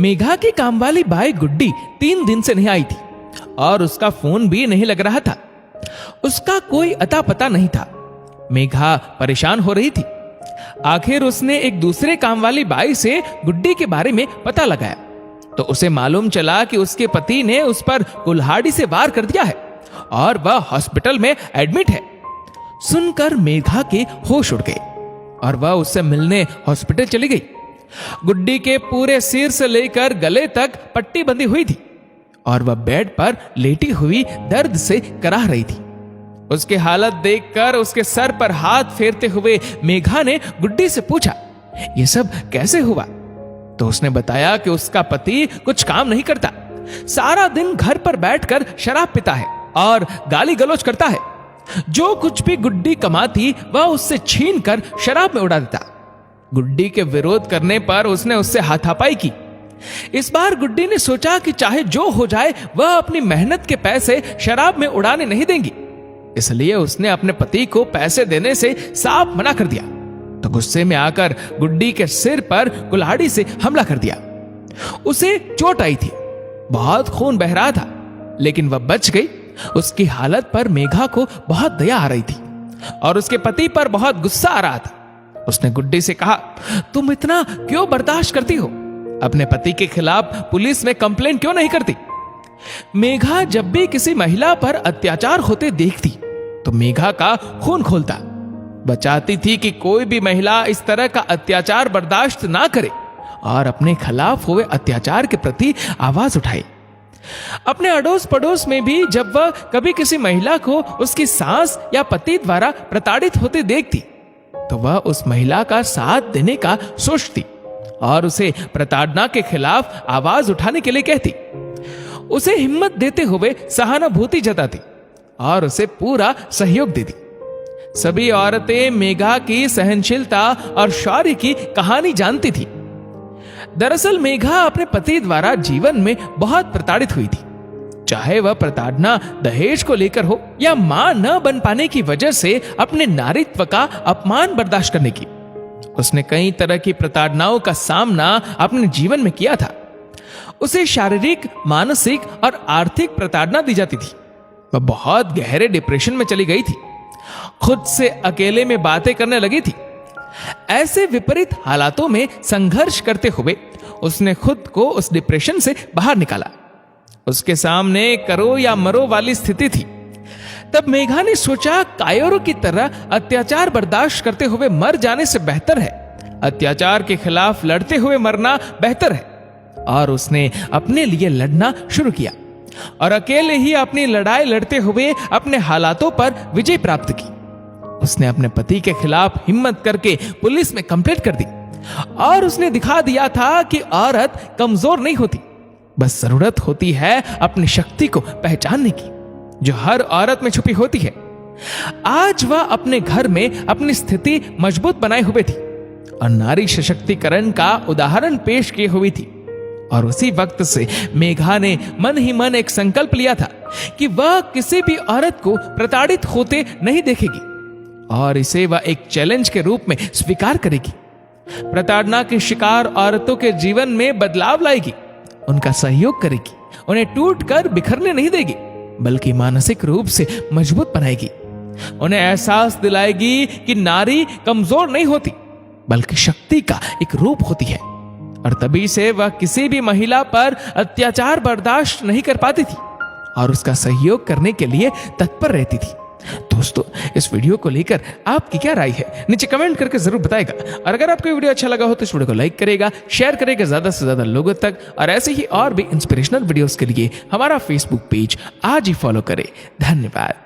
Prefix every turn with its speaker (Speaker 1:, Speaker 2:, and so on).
Speaker 1: मेघा की कामवाली बाई गुड्डी 3 दिन से नहीं आई थी और उसका फोन भी नहीं लग रहा था। उसका कोई अता पता नहीं था। मेघा परेशान हो रही थी। आखिर उसने एक दूसरे कामवाली बाई से गुड्डी के बारे में पता लगाया तो उसे मालूम चला कि उसके पति ने उस पर कुल्हाड़ी से वार कर दिया है और वह हॉस्पिटल में एडमिट है। सुनकर मेघा के होश उड़ गए और वह उससे मिलने हॉस्पिटल चली गई। गुड्डी के पूरे सिर से लेकर गले तक पट्टी बंधी हुई थी और वह बेड पर लेटी हुई दर्द से कराह रही थी। उसकी हालत देखकर उसके सर पर हाथ फेरते हुए मेघा ने गुड्डी से पूछा, यह सब कैसे हुआ? तो उसने बताया कि उसका पति कुछ काम नहीं करता, सारा दिन घर पर बैठकर शराब पीता है और गाली गलौज करता है। जो कुछ भी गुड्डी कमाती वह उससे छीन कर शराब में उड़ा देता। गुड्डी के विरोध करने पर उसने उससे हाथापाई की। इस बार गुड्डी ने सोचा कि चाहे जो हो जाए वह अपनी मेहनत के पैसे शराब में उड़ाने नहीं देंगी, इसलिए उसने अपने पति को पैसे देने से साफ मना कर दिया। तो गुस्से में आकर गुड्डी के सिर पर कुल्हाड़ी से हमला कर दिया। उसे चोट आई थी, बहुत खून बह रहा था, लेकिन वह बच गई। उसकी हालत पर मेघा को बहुत दया आ रही थी और उसके पति पर बहुत गुस्सा आ रहा था। उसने गुड्डी से कहा, तुम इतना क्यों बर्दाश्त करती हो? अपने पति के खिलाफ पुलिस में कंप्लेंट क्यों नहीं करती? मेघा जब भी किसी महिला पर अत्याचार होते देखती तो मेघा का खून खोलता। वह चाहती थी कि कोई भी महिला इस तरह का अत्याचार बर्दाश्त ना करे और अपने खिलाफ हुए अत्याचार के प्रति आवाज उठाए। अपने अड़ोस पड़ोस में भी जब वह कभी किसी महिला को उसकी सास या पति द्वारा प्रताड़ित होते देखती तो वह उस महिला का साथ देने का सोचती और उसे प्रताड़ना के खिलाफ आवाज उठाने के लिए कहती। उसे हिम्मत देते हुए सहानुभूति जताती और उसे पूरा सहयोग देती। सभी औरतें मेघा की सहनशीलता और शौर्य की कहानी जानती थी। दरअसल मेघा अपने पति द्वारा जीवन में बहुत प्रताड़ित हुई थी, चाहे वह प्रताड़ना दहेज को लेकर हो या मां न बन पाने की वजह से अपने नारीत्व का अपमान बर्दाश्त करने की। उसने कई तरह की प्रताड़नाओं का सामना अपने जीवन में किया था। उसे शारीरिक, मानसिक और आर्थिक प्रताड़ना दी जाती थी। वह बहुत गहरे डिप्रेशन में चली गई थी, खुद से अकेले में बातें करने लगी थी। ऐसे विपरीत हालातों में संघर्ष करते हुए उसने खुद को उस डिप्रेशन से बाहर निकाला। उसके सामने करो या मरो वाली स्थिति थी। तब मेघा ने सोचा, कायरों की तरह अत्याचार बर्दाश्त करते हुए मर जाने से बेहतर है अत्याचार के खिलाफ लड़ते हुए मरना बेहतर है। और उसने अपने लिए लड़ना शुरू किया और अकेले ही अपनी लड़ाई लड़ते हुए अपने हालातों पर विजय प्राप्त की। उसने अपने पति के खिलाफ हिम्मत करके पुलिस में कंप्लेंट कर दी और उसने दिखा दिया था कि औरत कमजोर नहीं होती, बस जरूरत होती है अपनी शक्ति को पहचानने की, जो हर औरत में छुपी होती है। आज वह अपने घर में अपनी स्थिति मजबूत बनाए हुए थी और नारी सशक्तिकरण का उदाहरण पेश किए हुई थी। और उसी वक्त से मेघा ने मन ही मन एक संकल्प लिया था कि वह किसी भी औरत को प्रताड़ित होते नहीं देखेगी और इसे वह एक चैलेंज के रूप में स्वीकार करेगी। प्रताड़ना के शिकार औरतों के जीवन में बदलाव लाएगी, उनका सहयोग करेगी, उन्हें टूट कर बिखरने नहीं देगी, बल्कि मानसिक रूप से मजबूत बनाएगी। उन्हें एहसास दिलाएगी कि नारी कमजोर नहीं होती, बल्कि शक्ति का एक रूप होती है। और तभी से वह किसी भी महिला पर अत्याचार बर्दाश्त नहीं कर पाती थी और उसका सहयोग करने के लिए तत्पर रहती थी। दोस्तों, इस वीडियो को लेकर आपकी क्या राय है, नीचे कमेंट करके जरूर बताएगा। और अगर आपको वीडियो अच्छा लगा हो तो इस वीडियो को लाइक करेगा, शेयर करेगा ज्यादा से ज्यादा लोगों तक। और ऐसे ही और भी इंस्पिरेशनल वीडियोस के लिए हमारा फेसबुक पेज आज ही फॉलो करें। धन्यवाद।